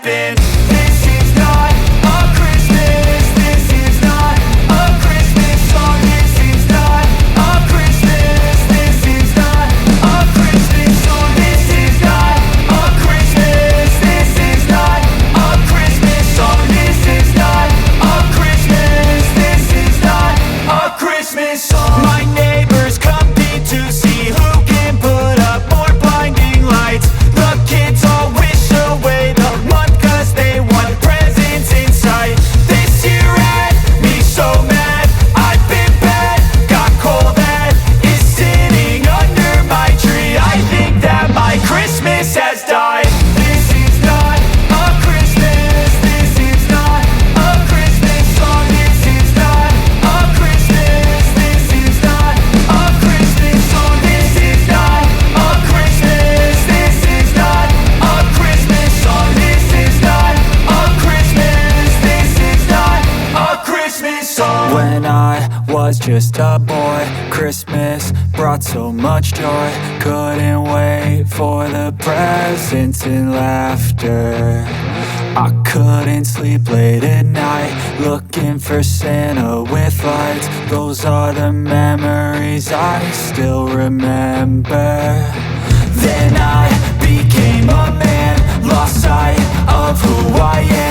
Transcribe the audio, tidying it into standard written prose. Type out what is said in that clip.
happen. This is not a Christmas. This is not a Christmas song. This is not a Christmas. This is not a Christmas song. This is not a Christmas. This is not a Christmas song. This is not a Christmas. This is not a Christmas song. My neighbors compete to see who can put up more blinding lights. The kids all wish away the month 'cause they want presents in sight. This year had me so mad, I've been bad, got coal that is sitting under my tree. I think that my Christmas has died. This is not a Christmas. This is not a Christmas song. This is not a Christmas. This is not a Christmas song. This is not a Christmas. This is not a Christmas song. This is not a Christmas. This is not a Christmas song. When I was just a boy, Christmas brought so much joy. Couldn't wait for the presents and laughter. I couldn't sleep late at night, looking for Santa with lights. Those are the memories I still remember. Then I became a man, lost sight of who I am.